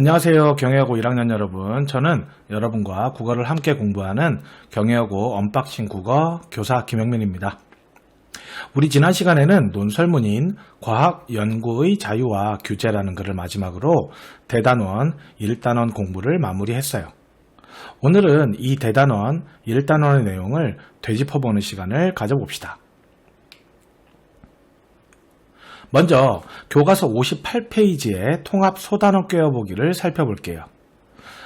안녕하세요. 경영여고 1학년 여러분. 저는 여러분과 국어를 함께 공부하는 경영여고 언박싱 국어 교사 김영민입니다. 우리 지난 시간에는 논설문인 과학 연구의 자유와 규제라는 글을 마지막으로 대단원 1단원 공부를 마무리했어요. 오늘은 이 대단원 1단원의 내용을 되짚어보는 시간을 가져봅시다. 먼저 교과서 58페이지의 통합 소단원 꿰어보기를 살펴볼게요.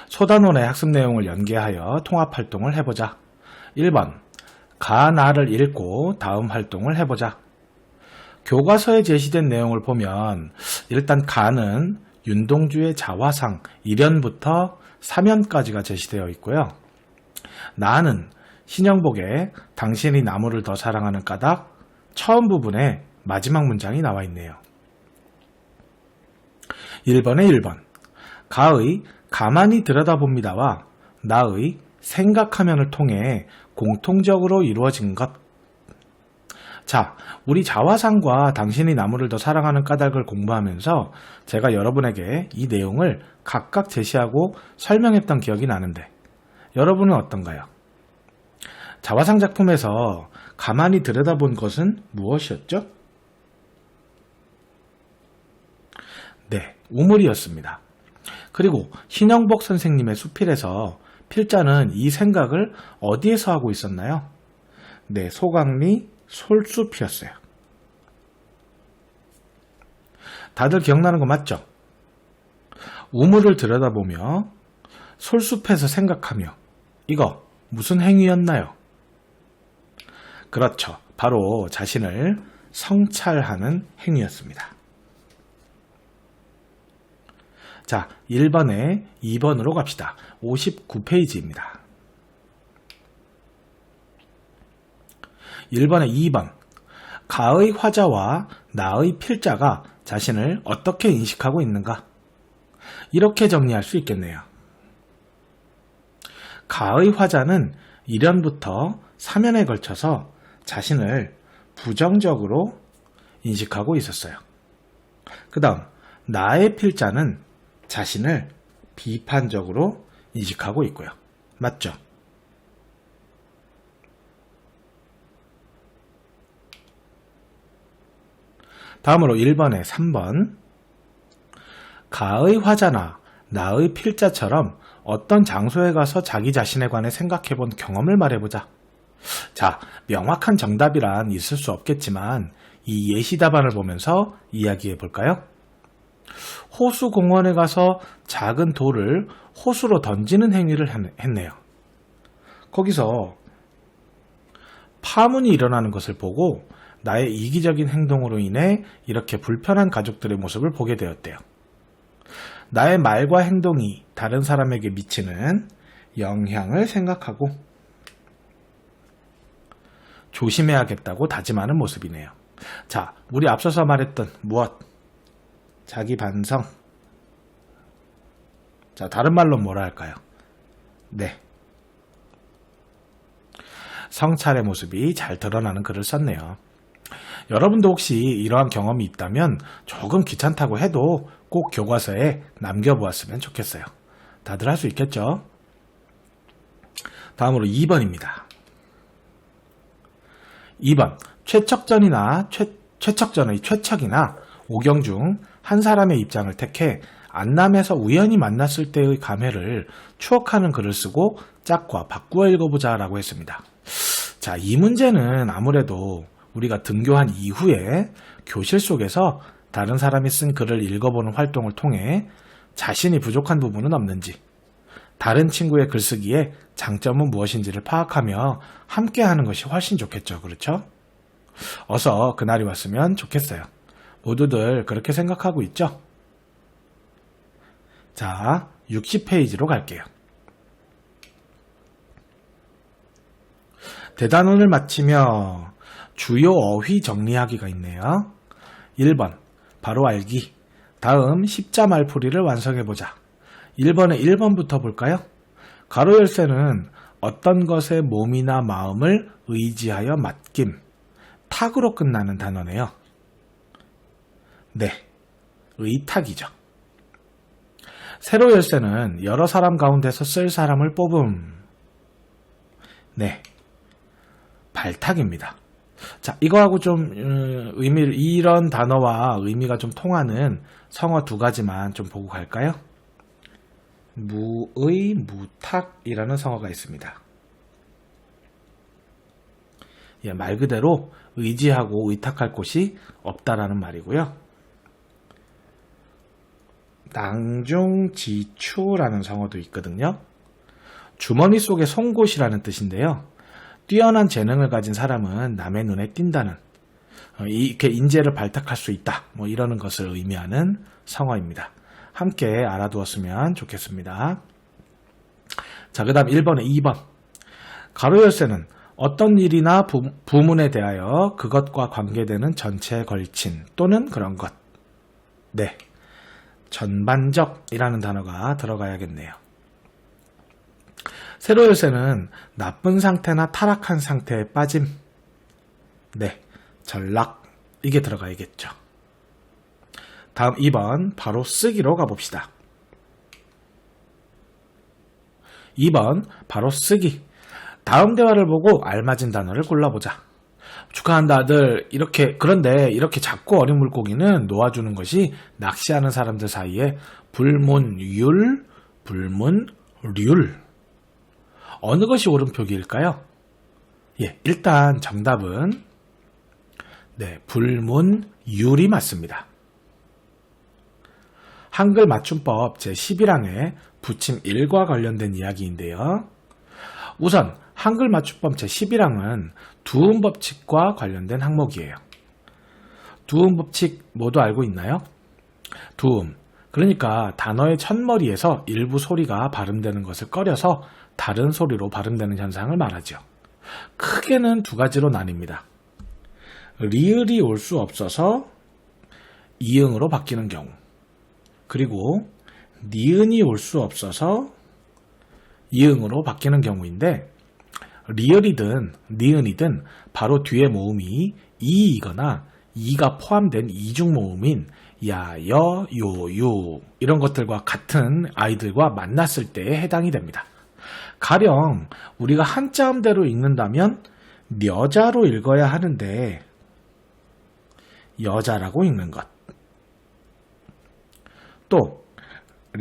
소단원의 학습 내용을 연계하여 통합 활동을 해보자. 1번 가, 나를 읽고 다음 활동을 해보자. 교과서에 제시된 내용을 보면 일단 가는 윤동주의 자화상 1연부터 3연까지가 제시되어 있고요. 나는 신영복의 당신이 나무를 더 사랑하는 까닭 처음 부분에 마지막 문장이 나와 있네요. 1번에 1번 가의 가만히 들여다봅니다와 나의 생각하면을 통해 공통적으로 이루어진 것. 자, 우리 자화상과 당신이 나무를 더 사랑하는 까닭을 공부하면서 제가 여러분에게 이 내용을 각각 제시하고 설명했던 기억이 나는데 여러분은 어떤가요? 자화상 작품에서 가만히 들여다본 것은 무엇이었죠? 네, 우물이었습니다. 그리고 신영복 선생님의 수필에서 필자는 이 생각을 어디에서 하고 있었나요? 네, 소강리 솔숲이었어요. 다들 기억나는 거 맞죠? 우물을 들여다보며 솔숲에서 생각하며 이거 무슨 행위였나요? 그렇죠. 바로 자신을 성찰하는 행위였습니다. 자, 1번에 2번으로 갑시다. 59페이지입니다. 1번에 2번 가의 화자와 나의 필자가 자신을 어떻게 인식하고 있는가? 이렇게 정리할 수 있겠네요. 가의 화자는 1연부터 3연에 걸쳐서 자신을 부정적으로 인식하고 있었어요. 그 다음 나의 필자는 자신을 비판적으로 인식하고 있고요. 맞죠? 다음으로 1번에 3번 가의 화자나 나의 필자처럼 어떤 장소에 가서 자기 자신에 관해 생각해본 경험을 말해보자. 자, 명확한 정답이란 있을 수 없겠지만 이 예시 답안을 보면서 이야기해 볼까요? 호수공원에 가서 작은 돌을 호수로 던지는 행위를 했네요. 거기서 파문이 일어나는 것을 보고 나의 이기적인 행동으로 인해 이렇게 불편한 가족들의 모습을 보게 되었대요. 나의 말과 행동이 다른 사람에게 미치는 영향을 생각하고 조심해야겠다고 다짐하는 모습이네요. 자, 우리 앞서서 말했던 무엇? 자기 반성. 자, 다른 말로 뭐라 할까요? 네. 성찰의 모습이 잘 드러나는 글을 썼네요. 여러분도 혹시 이러한 경험이 있다면 조금 귀찮다고 해도 꼭 교과서에 남겨보았으면 좋겠어요. 다들 할 수 있겠죠? 다음으로 2번입니다. 2번 최척전의 최척이나 오경 중 한 사람의 입장을 택해 안남에서 우연히 만났을 때의 감회를 추억하는 글을 쓰고 짝과 바꾸어 읽어보자 라고 했습니다. 자, 이 문제는 아무래도 우리가 등교한 이후에 교실 속에서 다른 사람이 쓴 글을 읽어보는 활동을 통해 자신이 부족한 부분은 없는지, 다른 친구의 글쓰기에 장점은 무엇인지를 파악하며 함께 하는 것이 훨씬 좋겠죠. 그렇죠? 어서 그날이 왔으면 좋겠어요. 모두들 그렇게 생각하고 있죠? 자, 60페이지로 갈게요. 대단원을 마치며 주요 어휘 정리하기가 있네요. 1번 바로 알기. 다음 십자 말풀이를 완성해보자. 1번에 1번부터 볼까요? 가로 열쇠는 어떤 것의 몸이나 마음을 의지하여 맡김. 탁으로 끝나는 단어네요. 네, 의탁이죠. 세로 열쇠는 여러 사람 가운데서 쓸 사람을 뽑음. 네, 발탁입니다. 자, 이거하고 좀 이런 단어와 의미가 좀 통하는 성어 두 가지만 좀 보고 갈까요? 무의, 무탁이라는 성어가 있습니다. 예, 말 그대로 의지하고 의탁할 곳이 없다라는 말이고요. 낭중지추라는 성어도 있거든요. 주머니 속의 송곳이라는 뜻인데요. 뛰어난 재능을 가진 사람은 남의 눈에 띈다는, 이렇게 인재를 발탁할 수 있다, 뭐 이러는 것을 의미하는 성어입니다. 함께 알아두었으면 좋겠습니다. 자, 그 다음 1번에 2번. 가로 열쇠는 어떤 일이나 부문에 대하여 그것과 관계되는 전체에 걸친 또는 그런 것. 네, 전반적이라는 단어가 들어가야겠네요. 세로 열쇠는 나쁜 상태나 타락한 상태에 빠짐. 네, 전락. 이게 들어가야겠죠. 다음 2번 바로 쓰기로 가봅시다. 2번 바로 쓰기. 다음 대화를 보고 알맞은 단어를 골라보자. 축하한다 아들. 그런데 이렇게 작고 어린 물고기는 놓아주는 것이 낚시하는 사람들 사이에 불문율, 불문률. 어느 것이 옳은 표기일까요? 예, 일단 정답은 네, 불문율이 맞습니다. 한글 맞춤법 제11항의 부침 1과 관련된 이야기인데요. 우선 한글 맞춤법 제11항은 두음 법칙과 관련된 항목이에요. 두음 법칙 모두 알고 있나요? 두음, 그러니까 단어의 첫머리에서 일부 소리가 발음되는 것을 꺼려서 다른 소리로 발음되는 현상을 말하죠. 크게는 두 가지로 나뉩니다. 리을이 올 수 없어서 이응으로 바뀌는 경우, 그리고 니은이 올 수 없어서 이응으로 바뀌는 경우인데, 리을이든 니은이든 바로 뒤에 모음이 이이거나 이가 포함된 이중 모음인 야, 여, 요, 유 이런 것들과 같은 아이들과 만났을 때에 해당이 됩니다. 가령 우리가 한자음대로 읽는다면 여자로 읽어야 하는데 여자라고 읽는 것, 또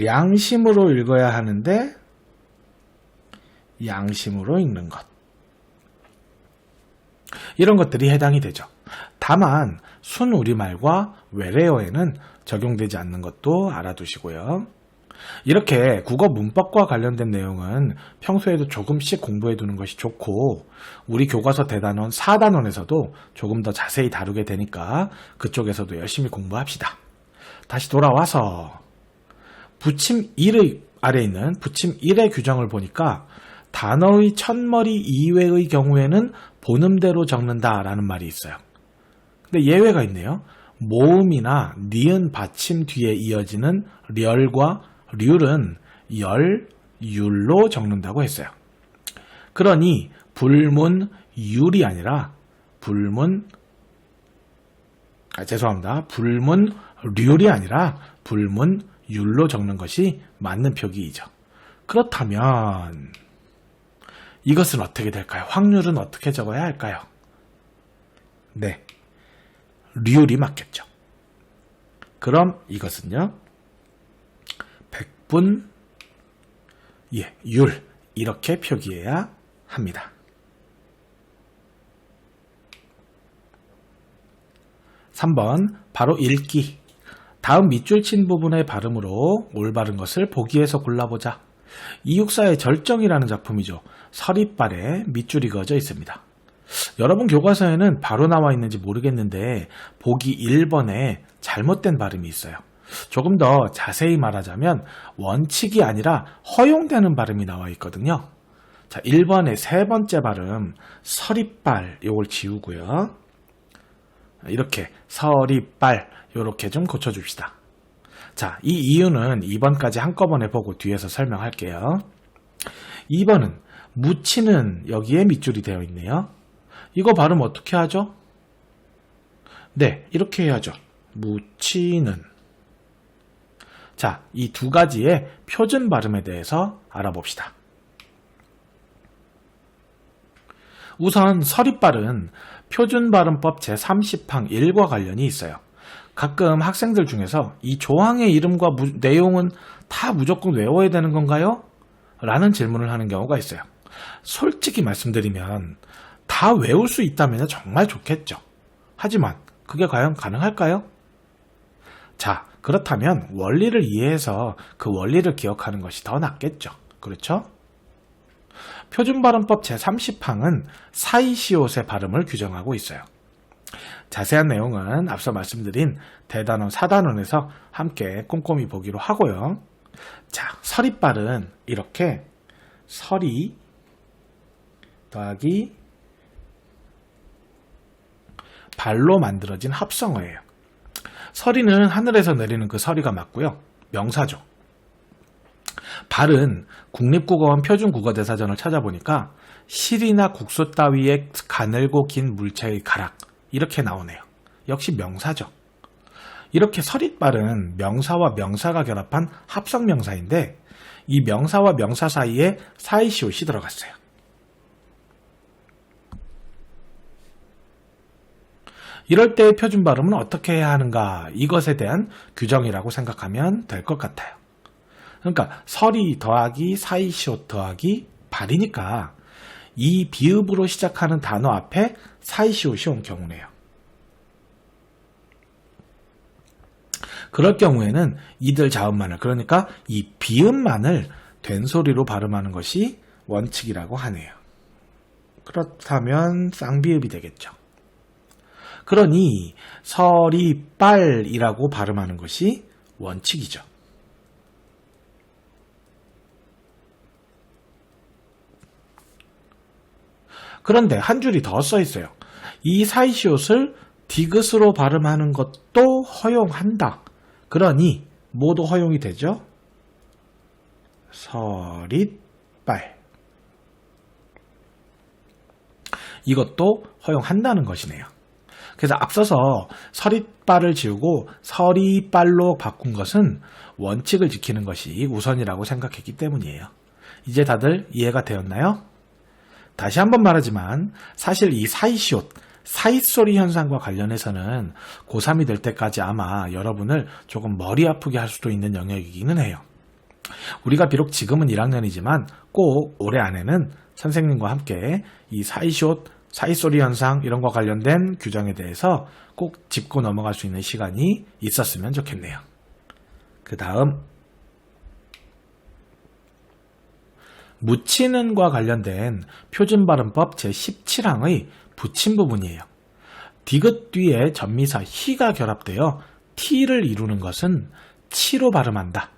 양심으로 읽어야 하는데 양심으로 읽는 것, 이런 것들이 해당이 되죠. 다만 순우리말과 외래어에는 적용되지 않는 것도 알아두시고요. 이렇게 국어 문법과 관련된 내용은 평소에도 조금씩 공부해 두는 것이 좋고, 우리 교과서 대단원 4단원에서도 조금 더 자세히 다루게 되니까 그쪽에서도 열심히 공부합시다. 다시 돌아와서 부침 1의 아래에 있는 부침 1의 규정을 보니까 단어의 첫머리 이외의 경우에는 본음대로 적는다라는 말이 있어요. 근데 예외가 있네요. 모음이나 니은 받침 뒤에 이어지는 렬과 률은 열, 율로 적는다고 했어요. 그러니 불문율이 아니라 불문률이 아니라 불문율로 적는 것이 맞는 표기이죠. 그렇다면 이것은 어떻게 될까요? 확률은 어떻게 적어야 할까요? 네, 률이 맞겠죠. 그럼 이것은요, 백분 율 이렇게 표기해야 합니다. 3번 바로 읽기. 다음 밑줄 친 부분의 발음으로 올바른 것을 보기에서 골라보자. 이육사의 절정이라는 작품이죠. 서리발에 밑줄이 그어져 있습니다. 여러분 교과서에는 바로 나와 있는지 모르겠는데 보기 1번에 잘못된 발음이 있어요. 조금 더 자세히 말하자면 원칙이 아니라 허용되는 발음이 나와 있거든요. 자, 1번의 세 번째 발음 서리발, 요걸 지우고요. 이렇게 서리발 요렇게 좀 고쳐줍시다. 자, 이 이유는 2번까지 한꺼번에 보고 뒤에서 설명할게요. 2번은 묻히는 여기에 밑줄이 되어 있네요. 이거 발음 어떻게 하죠? 네, 이렇게 해야죠. 묻히는. 자, 이 두 가지의 표준 발음에 대해서 알아봅시다. 우선 서리발은 표준발음법 제30항 1과 관련이 있어요. 가끔 학생들 중에서 이 조항의 이름과 내용은 다 무조건 외워야 되는 건가요? 라는 질문을 하는 경우가 있어요. 솔직히 말씀드리면 다 외울 수 있다면 정말 좋겠죠. 하지만 그게 과연 가능할까요? 자, 그렇다면 원리를 이해해서 그 원리를 기억하는 것이 더 낫겠죠. 그렇죠? 표준발음법 제30항은 사이시옷의 발음을 규정하고 있어요. 자세한 내용은 앞서 말씀드린 대단원 4단원에서 함께 꼼꼼히 보기로 하고요. 자, 서리발은 이렇게 서리 더하기 발로 만들어진 합성어예요. 서리는 하늘에서 내리는 그 서리가 맞고요. 명사죠. 발은 국립국어원 표준국어대사전을 찾아보니까 실이나 국소 따위에 가늘고 긴 물체의 가락 이렇게 나오네요. 역시 명사죠. 이렇게 서릿발은 명사와 명사가 결합한 합성명사인데 이 명사와 명사 사이에 사이시옷이 들어갔어요. 이럴 때의 표준 발음은 어떻게 해야 하는가, 이것에 대한 규정이라고 생각하면 될 것 같아요. 그러니까 서리 더하기 사이시옷 더하기 발이니까 이 비읍으로 시작하는 단어 앞에 사이시옷이 온 경우네요. 그럴 경우에는 이들 자음만을, 그러니까 이 비읍만을 된소리로 발음하는 것이 원칙이라고 하네요. 그렇다면 쌍비읍이 되겠죠. 그러니 서리빨이라고 발음하는 것이 원칙이죠. 그런데 한 줄이 더 써 있어요. 이 사이시옷을 디귿으로 발음하는 것도 허용한다. 그러니 모두 허용이 되죠. 서릿발. 이것도 허용한다는 것이네요. 그래서 앞서서 서릿발을 지우고 서리빨로 바꾼 것은 원칙을 지키는 것이 우선이라고 생각했기 때문이에요. 이제 다들 이해가 되었나요? 다시 한번 말하지만 사실 이 사이시옷, 사이소리 현상과 관련해서는 고3이 될 때까지 아마 여러분을 조금 머리 아프게 할 수도 있는 영역이기는 해요. 우리가 비록 지금은 1학년이지만 꼭 올해 안에는 선생님과 함께 이 사이시옷, 사이소리 현상 이런 거 관련된 규정에 대해서 꼭 짚고 넘어갈 수 있는 시간이 있었으면 좋겠네요. 그 다음 묻히는과 관련된 표준발음법 제17항의 붙임 부분이에요. 디귿 뒤에 전미사 히가 결합되어 t를 이루는 것은 치로 발음한다.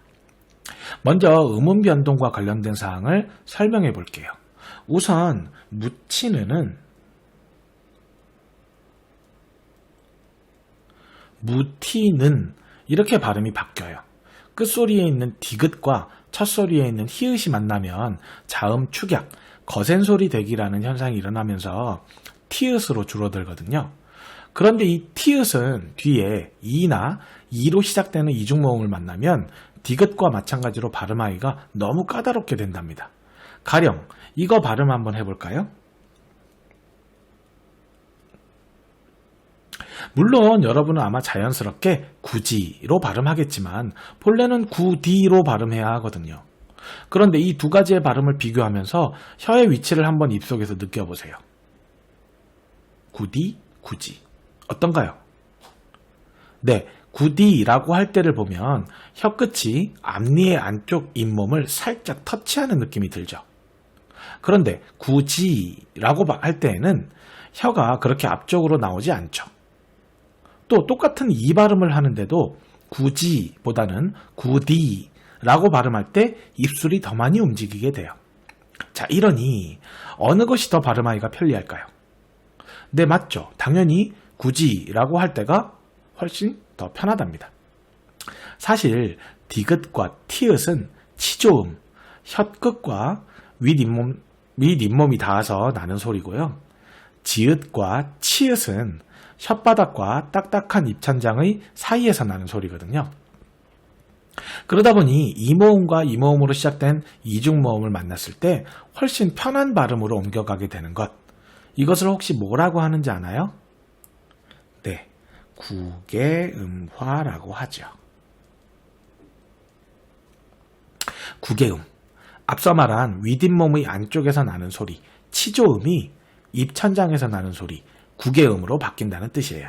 먼저 음운 변동과 관련된 사항을 설명해 볼게요. 우선 묻히는은 무티는 이렇게 발음이 바뀌어요. 끝소리에 있는 디귿과 첫소리에 있는 히읗이 만나면 자음 축약, 거센 소리 대기라는 현상이 일어나면서 티읕으로 줄어들거든요. 그런데 이 티읕은 뒤에 이나 이로 시작되는 이중모음을 만나면 디귿과 마찬가지로 발음하기가 너무 까다롭게 된답니다. 가령 이거 발음 한번 해볼까요? 물론 여러분은 아마 자연스럽게 구지로 발음하겠지만 본래는 구디로 발음해야 하거든요. 그런데 이 두 가지의 발음을 비교하면서 혀의 위치를 한번 입속에서 느껴보세요. 구디, 구지. 어떤가요? 네, 구디라고 할 때를 보면 혀끝이 앞니의 안쪽 잇몸을 살짝 터치하는 느낌이 들죠. 그런데 구지라고 할 때에는 혀가 그렇게 앞쪽으로 나오지 않죠. 또 똑같은 이 발음을 하는데도 구지보다는 구디라고 발음할 때 입술이 더 많이 움직이게 돼요. 자, 이러니 어느 것이 더 발음하기가 편리할까요? 네, 맞죠. 당연히 구지라고 할 때가 훨씬 더 편하답니다. 사실 디귿과 티읕은 치조음, 혀끝과 윗잇몸이 닿아서 나는 소리고요. 지읒과 치읒은 혓바닥과 딱딱한 입천장의 사이에서 나는 소리거든요. 그러다 보니 이모음과 이모음으로 시작된 이중모음을 만났을 때 훨씬 편한 발음으로 옮겨가게 되는 것. 이것을 혹시 뭐라고 하는지 아나요? 네, 구개음화라고 하죠. 구개음. 앞서 말한 윗잇몸의 안쪽에서 나는 소리, 치조음이 입천장에서 나는 소리, 구개음으로 바뀐다는 뜻이에요.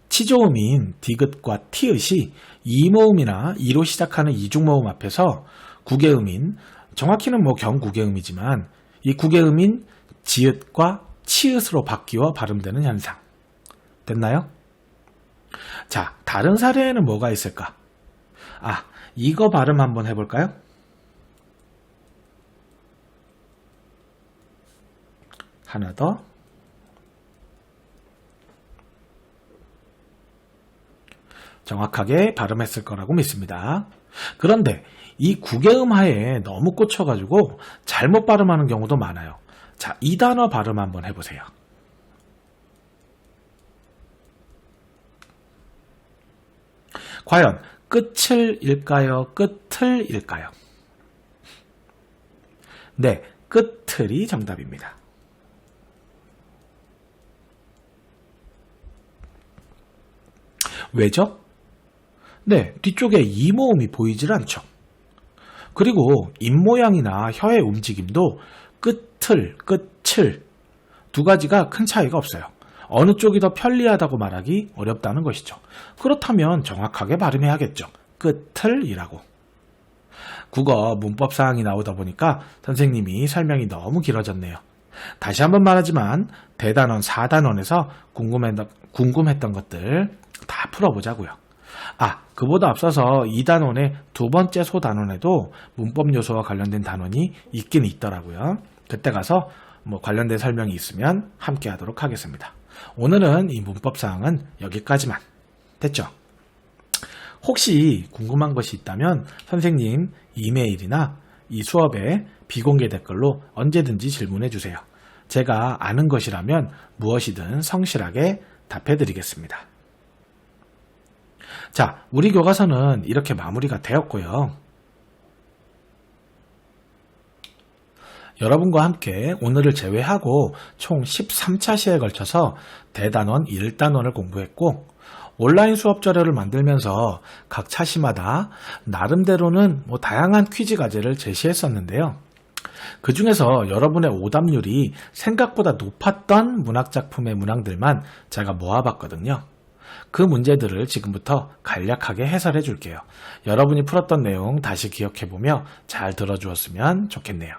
치조음인 디귿과 티읕이 이모음이나 이로 시작하는 이중모음 앞에서 구개음인, 정확히는 경구개음이지만 이 구개음인 지읒과 치읒으로 바뀌어 발음되는 현상. 됐나요? 자, 다른 사례에는 뭐가 있을까? 이거 발음 한번 해볼까요? 하나 더. 정확하게 발음했을 거라고 믿습니다. 그런데 이 구개음하에 너무 꽂혀가지고 잘못 발음하는 경우도 많아요. 자, 이 단어 발음 한번 해보세요. 과연 끝을일까요? 끝을일까요? 네, 끝을이 정답입니다. 왜죠? 네, 뒤쪽에 이모음이 보이질 않죠. 그리고 입모양이나 혀의 움직임도 끝을, 끝을 두 가지가 큰 차이가 없어요. 어느 쪽이 더 편리하다고 말하기 어렵다는 것이죠. 그렇다면 정확하게 발음해야겠죠. 끝을이라고. 국어 문법 사항이 나오다 보니까 선생님이 설명이 너무 길어졌네요. 다시 한번 말하지만 대단원 4단원에서 궁금했던 것들 다 풀어보자고요. 그보다 앞서서 2단원의 두 번째 소단원에도 문법 요소와 관련된 단원이 있긴 있더라고요. 그때 가서 관련된 설명이 있으면 함께 하도록 하겠습니다. 오늘은 이 문법 사항은 여기까지만. 됐죠? 혹시 궁금한 것이 있다면 선생님 이메일이나 이 수업의 비공개 댓글로 언제든지 질문해 주세요. 제가 아는 것이라면 무엇이든 성실하게 답해 드리겠습니다. 자, 우리 교과서는 이렇게 마무리가 되었고요. 여러분과 함께 오늘을 제외하고 총 13차 시에 걸쳐서 대단원 1단원을 공부했고 온라인 수업 자료를 만들면서 각 차시마다 나름대로는 다양한 퀴즈 과제를 제시했었는데요. 그 중에서 여러분의 오답률이 생각보다 높았던 문학작품의 문항들만 제가 모아봤거든요. 그 문제들을 지금부터 간략하게 해설해 줄게요. 여러분이 풀었던 내용 다시 기억해보며 잘 들어주었으면 좋겠네요.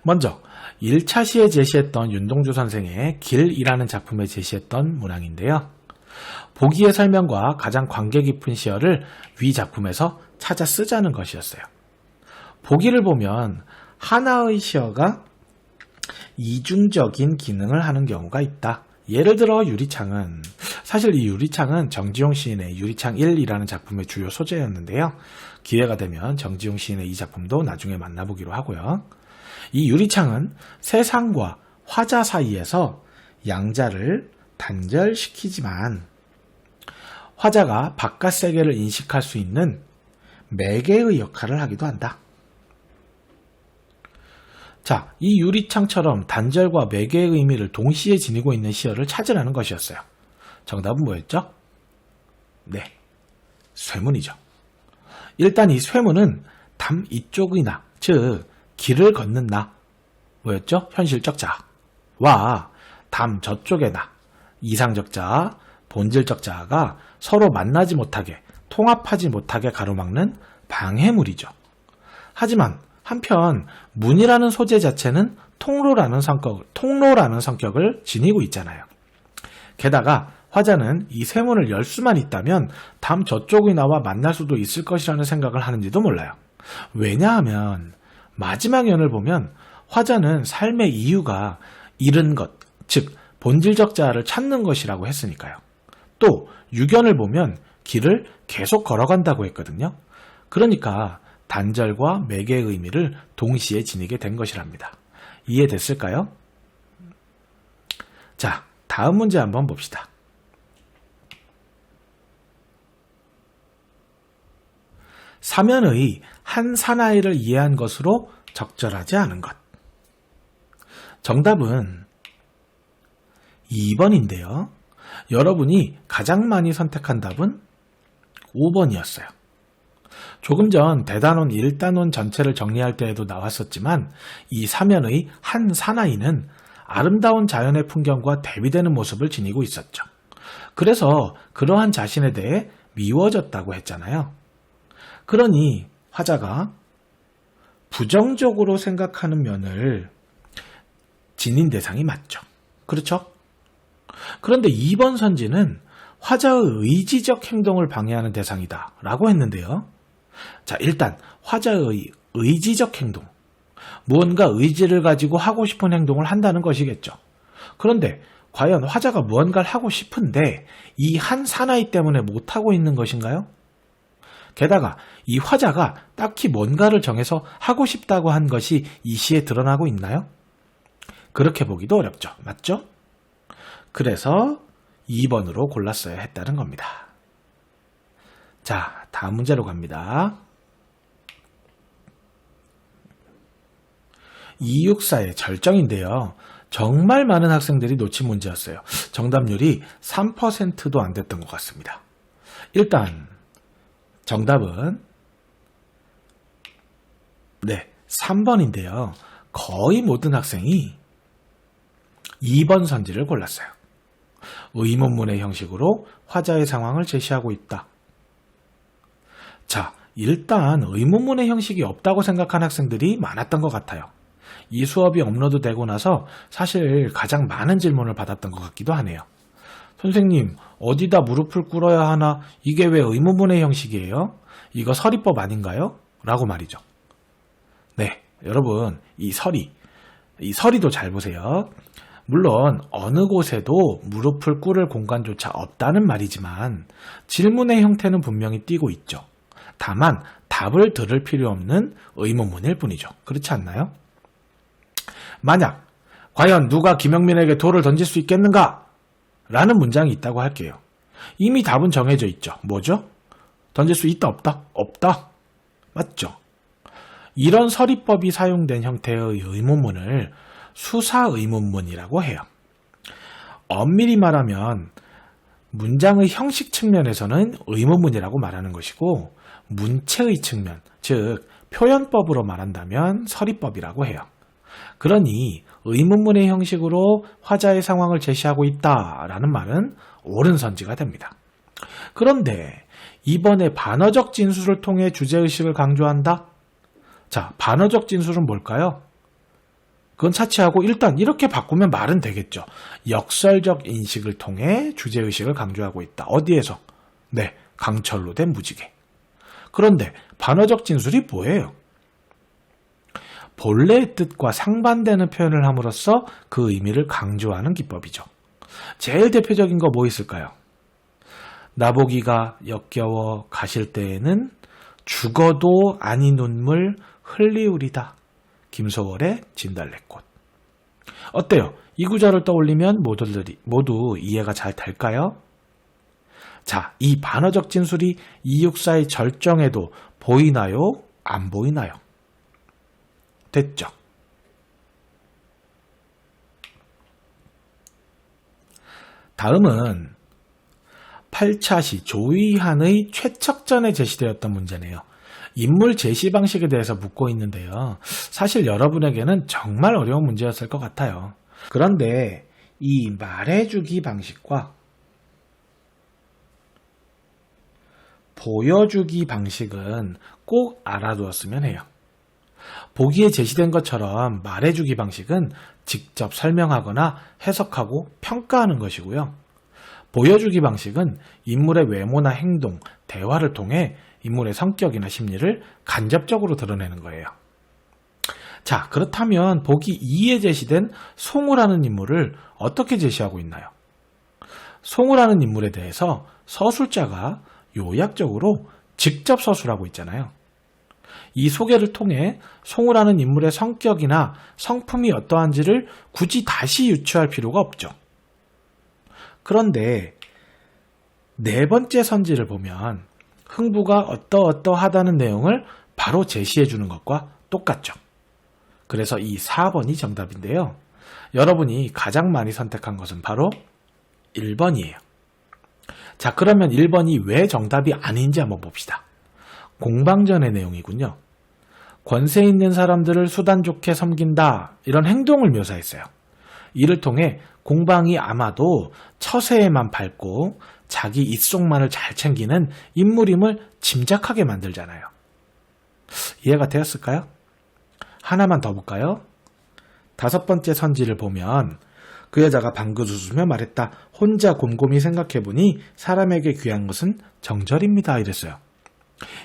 먼저 1차 시에 제시했던 윤동주 선생의 길이라는 작품에 제시했던 문항인데요. 보기의 설명과 가장 관계 깊은 시어를 위 작품에서 찾아 쓰자는 것이었어요. 보기를 보면 하나의 시어가 이중적인 기능을 하는 경우가 있다. 예를 들어 유리창은, 사실 이 유리창은 정지용 시인의 유리창 1이라는 작품의 주요 소재였는데요. 기회가 되면 정지용 시인의 이 작품도 나중에 만나보기로 하고요. 이 유리창은 세상과 화자 사이에서 양자를 단절시키지만 화자가 바깥 세계를 인식할 수 있는 매개의 역할을 하기도 한다. 자, 이 유리창처럼 단절과 매개의 의미를 동시에 지니고 있는 시어를 찾으라는 것이었어요. 정답은 뭐였죠? 네, 쇠문이죠. 일단 이 쇠문은 담 이쪽의 나, 즉 길을 걷는 나, 뭐였죠? 현실적 자와 담 저쪽의 나, 이상적 자, 본질적 자가 서로 만나지 못하게, 통합하지 못하게 가로막는 방해물이죠. 하지만 한편 문이라는 소재 자체는 통로라는 성격을 지니고 있잖아요. 게다가 화자는 이 쇠문을 열 수만 있다면 담 저쪽의 나와 만날 수도 있을 것이라는 생각을 하는지도 몰라요. 왜냐하면 마지막 연을 보면 화자는 삶의 이유가 잃은 것, 즉 본질적 자아를 찾는 것이라고 했으니까요. 또 6연을 보면 길을 계속 걸어간다고 했거든요. 그러니까 단절과 매개의 의미를 동시에 지니게 된 것이랍니다. 이해됐을까요? 자, 다음 문제 한번 봅시다. 화면의 한 사나이를 이해한 것으로 적절하지 않은 것. 정답은 2번인데요. 여러분이 가장 많이 선택한 답은 5번이었어요. 조금 전 대단원 1단원 전체를 정리할 때에도 나왔었지만 이 사면의 한 사나이는 아름다운 자연의 풍경과 대비되는 모습을 지니고 있었죠. 그래서 그러한 자신에 대해 미워졌다고 했잖아요. 그러니 화자가 부정적으로 생각하는 면을 지닌 대상이 맞죠. 그렇죠? 그런데 2번 선지는 화자의 의지적 행동을 방해하는 대상이다 라고 했는데요. 자, 일단 화자의 의지적 행동, 무언가 의지를 가지고 하고 싶은 행동을 한다는 것이겠죠. 그런데 과연 화자가 무언가를 하고 싶은데 이 한 사나이 때문에 못하고 있는 것인가요? 게다가 이 화자가 딱히 뭔가를 정해서 하고 싶다고 한 것이 이 시에 드러나고 있나요? 그렇게 보기도 어렵죠. 맞죠? 그래서 2번으로 골랐어야 했다는 겁니다. 자, 다음 문제로 갑니다. 264의 절정인데요. 정말 많은 학생들이 놓친 문제였어요. 정답률이 3%도 안 됐던 것 같습니다. 일단 정답은 3번인데요. 거의 모든 학생이 2번 선지를 골랐어요. 의문문의 형식으로 화자의 상황을 제시하고 있다. 자, 일단 의문문의 형식이 없다고 생각한 학생들이 많았던 것 같아요. 이 수업이 업로드되고 나서 사실 가장 많은 질문을 받았던 것 같기도 하네요. 선생님, 어디다 무릎을 꿇어야 하나? 이게 왜 의문문의 형식이에요? 이거 서리법 아닌가요? 라고 말이죠. 네, 여러분, 이 서리도 잘 보세요. 물론 어느 곳에도 무릎을 꿇을 공간조차 없다는 말이지만 질문의 형태는 분명히 띄고 있죠. 다만 답을 들을 필요 없는 의문문일 뿐이죠. 그렇지 않나요? 만약 과연 누가 김영민에게 돌을 던질 수 있겠는가? 라는 문장이 있다고 할게요. 이미 답은 정해져 있죠. 뭐죠? 던질 수 있다, 없다? 없다. 맞죠? 이런 서리법이 사용된 형태의 의문문을 수사의문문이라고 해요. 엄밀히 말하면 문장의 형식 측면에서는 의문문이라고 말하는 것이고 문체의 측면, 즉 표현법으로 말한다면 서리법이라고 해요. 그러니 의문문의 형식으로 화자의 상황을 제시하고 있다라는 말은 옳은 선지가 됩니다. 그런데 이번에 반어적 진술을 통해 주제의식을 강조한다? 자, 반어적 진술은 뭘까요? 그건 차치하고 일단 이렇게 바꾸면 말은 되겠죠. 역설적 인식을 통해 주제의식을 강조하고 있다. 어디에서? 네, 강철로 된 무지개. 그런데 반어적 진술이 뭐예요? 본래의 뜻과 상반되는 표현을 함으로써 그 의미를 강조하는 기법이죠. 제일 대표적인 거 뭐 있을까요? 나보기가 역겨워 가실 때에는 죽어도 아니 눈물 흘리우리다. 김소월의 진달래꽃. 어때요? 이 구절을 떠올리면 모두 이해가 잘 될까요? 자, 이 반어적 진술이 264의 절정에도 보이나요? 안 보이나요? 됐죠? 다음은 8차시 조의한의 최척전에 제시되었던 문제네요. 인물 제시 방식에 대해서 묻고 있는데요. 사실 여러분에게는 정말 어려운 문제였을 것 같아요. 그런데 이 말해주기 방식과 보여주기 방식은 꼭 알아두었으면 해요. 보기에 제시된 것처럼 말해주기 방식은 직접 설명하거나 해석하고 평가하는 것이고요. 보여주기 방식은 인물의 외모나 행동, 대화를 통해 인물의 성격이나 심리를 간접적으로 드러내는 거예요. 자, 그렇다면 보기 2에 제시된 송우라는 인물을 어떻게 제시하고 있나요? 송우라는 인물에 대해서 서술자가 요약적으로 직접 서술하고 있잖아요. 이 소개를 통해 송우라는 인물의 성격이나 성품이 어떠한지를 굳이 다시 유추할 필요가 없죠. 그런데 네 번째 선지를 보면 흥부가 어떠어떠하다는 내용을 바로 제시해 주는 것과 똑같죠. 그래서 이 4번이 정답인데요. 여러분이 가장 많이 선택한 것은 바로 1번이에요. 자, 그러면 1번이 왜 정답이 아닌지 한번 봅시다. 공방전의 내용이군요. 권세 있는 사람들을 수단 좋게 섬긴다, 이런 행동을 묘사했어요. 이를 통해 공방이 아마도 처세에만 밟고 자기 입속만을 잘 챙기는 인물임을 짐작하게 만들잖아요. 이해가 되었을까요? 하나만 더 볼까요? 5번째 선지를 보면 그 여자가 방긋 웃으며 말했다. 혼자 곰곰이 생각해보니 사람에게 귀한 것은 정절입니다. 이랬어요.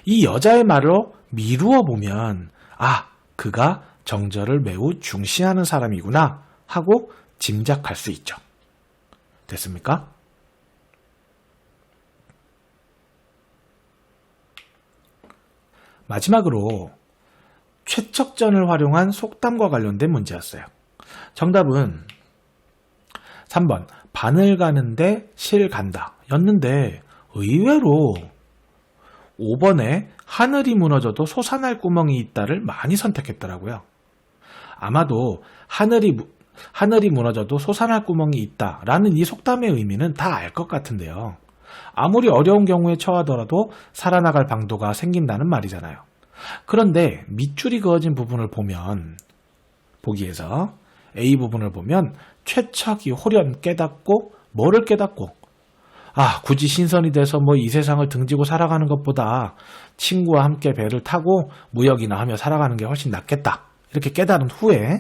이 여자의 말로 미루어 보면 그가 정절을 매우 중시하는 사람이구나 하고 짐작할 수 있죠. 됐습니까? 마지막으로 최척전을 활용한 속담과 관련된 문제였어요. 정답은 3번 바늘 가는데 실 간다 였는데 의외로 5번에 하늘이 무너져도 솟아날 구멍이 있다를 많이 선택했더라고요. 아마도 하늘이 무너져도 솟아날 구멍이 있다라는 이 속담의 의미는 다 알 것 같은데요. 아무리 어려운 경우에 처하더라도 살아나갈 방도가 생긴다는 말이잖아요. 그런데 밑줄이 그어진 부분을 보면, 보기에서 A 부분을 보면 최척이 홀연 깨닫고 뭐를 깨닫고 굳이 신선이 돼서 이 세상을 등지고 살아가는 것보다 친구와 함께 배를 타고 무역이나 하며 살아가는 게 훨씬 낫겠다, 이렇게 깨달은 후에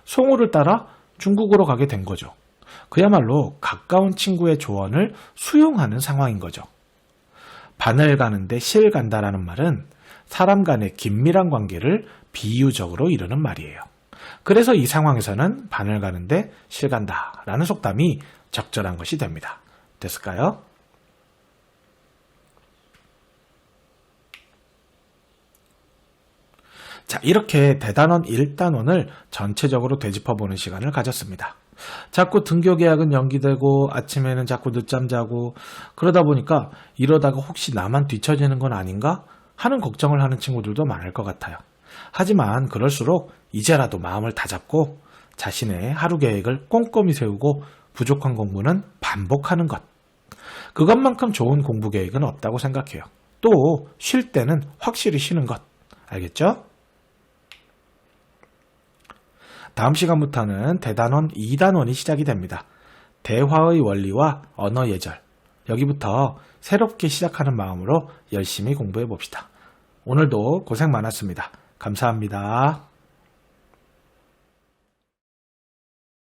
송우를 따라 중국으로 가게 된 거죠. 그야말로 가까운 친구의 조언을 수용하는 상황인 거죠. 바늘 가는데 실 간다라는 말은 사람 간의 긴밀한 관계를 비유적으로 이루는 말이에요. 그래서 이 상황에서는 바늘 가는데 실 간다라는 속담이 적절한 것이 됩니다. 됐을까요? 자, 이렇게 대단원 1단원을 전체적으로 되짚어보는 시간을 가졌습니다. 자꾸 등교 계약은 연기되고 아침에는 자꾸 늦잠 자고 그러다 보니까 이러다가 혹시 나만 뒤처지는 건 아닌가 하는 걱정을 하는 친구들도 많을 것 같아요. 하지만 그럴수록 이제라도 마음을 다잡고 자신의 하루 계획을 꼼꼼히 세우고 부족한 공부는 반복하는 것. 그것만큼 좋은 공부 계획은 없다고 생각해요. 또 쉴 때는 확실히 쉬는 것. 알겠죠? 다음 시간부터는 대단원 2단원이 시작이 됩니다. 대화의 원리와 언어 예절. 여기부터 새롭게 시작하는 마음으로 열심히 공부해 봅시다. 오늘도 고생 많았습니다. 감사합니다.